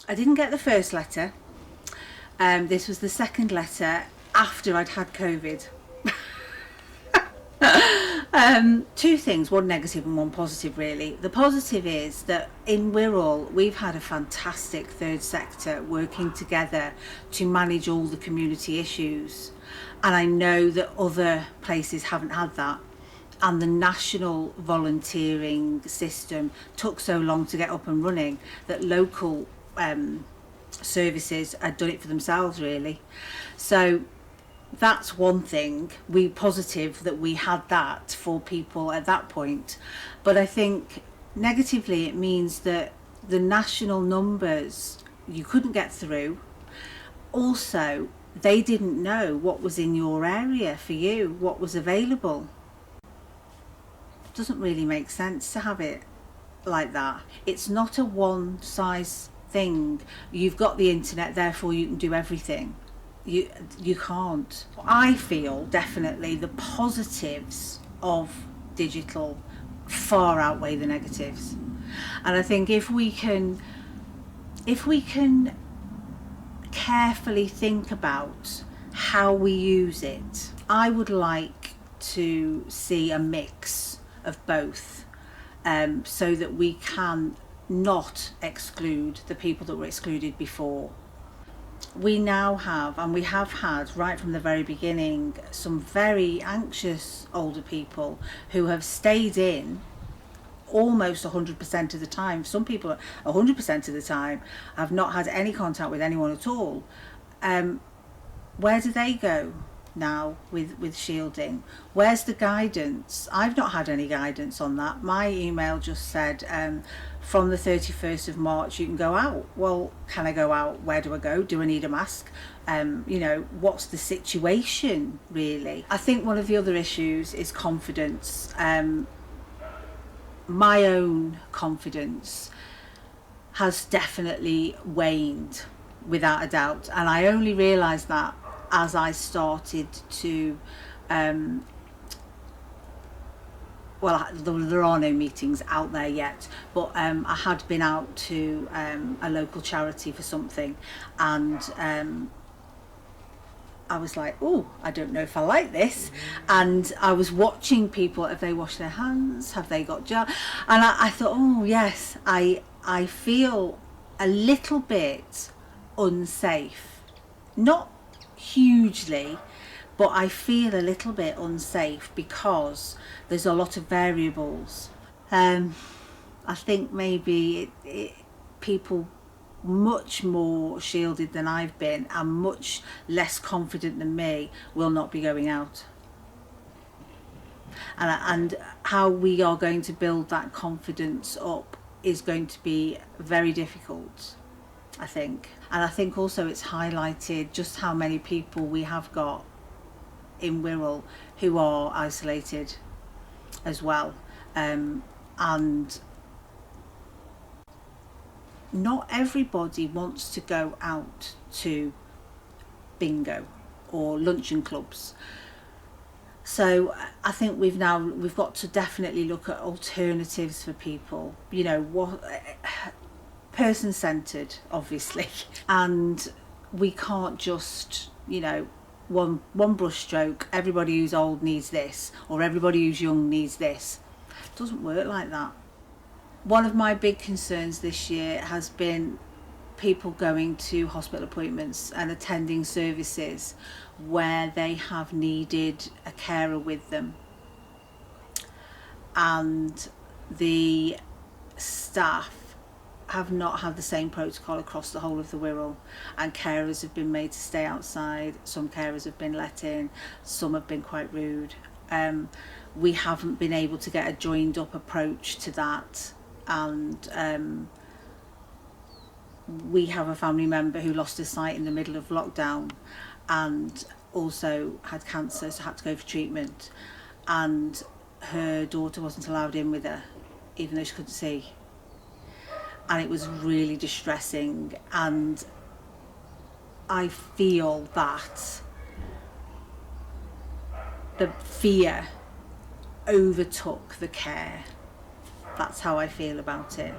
I didn't get the first letter. This was the second letter after I'd had COVID. Two things, one negative and one positive really. The positive is that in Wirral we've had a fantastic third sector working together to manage all the community issues, and I know that other places haven't had that, and the national volunteering system took so long to get up and running that local services had done it for themselves really. So that's one thing, we positive that we had that for people at that point. But I think negatively it means that the national numbers, you couldn't get through. Also, they didn't know what was in your area for you, what was available. Doesn't really make sense to have it like that. It's not a one size thing. You've got the internet, therefore you can do everything. You can't. I feel definitely the positives of digital far outweigh the negatives, and I think if we can carefully think about how we use it, I would like to see a mix of both, so that we can not exclude the people that were excluded before. We now have, and we have had right from the very beginning, some very anxious older people who have stayed in almost 100% of the time. Some people 100% of the time have not had any contact with anyone at all. Where do they go now with shielding? Where's the guidance? I've not had any guidance on that. My email just said from the 31st of March you can go out. Well, can I go out? Where do I go? Do I need a mask? What's the situation really? I think one of the other issues is confidence. My own confidence has definitely waned without a doubt, and I only realised that as I started to there are no meetings out there yet, but I had been out to a local charity for something, and I was like, oh, I don't know if I like this. And I was watching people, have they washed their hands, have they got gel? And I thought, oh yes, I feel a little bit unsafe, not hugely, but I feel a little bit unsafe because there's a lot of variables. I think maybe people much more shielded than I've been and much less confident than me will not be going out. And how we are going to build that confidence up is going to be very difficult, I think. And I think also it's highlighted just how many people we have got in Wirral who are isolated as well, and not everybody wants to go out to bingo or luncheon clubs. So I think we've got to definitely look at alternatives for people, what person-centered obviously, and we can't just one brush stroke, everybody who's old needs this, or everybody who's young needs this. It doesn't work like that. One of my big concerns this year has been people going to hospital appointments and attending services where they have needed a carer with them, and the staff have not had the same protocol across the whole of the Wirral, and carers have been made to stay outside, some carers have been let in, some have been quite rude. We haven't been able to get a joined up approach to that, and we have a family member who lost his sight in the middle of lockdown and also had cancer, so had to go for treatment, and her daughter wasn't allowed in with her even though she couldn't see, and it was really distressing. And I feel that the fear overtook the care. That's how I feel about it.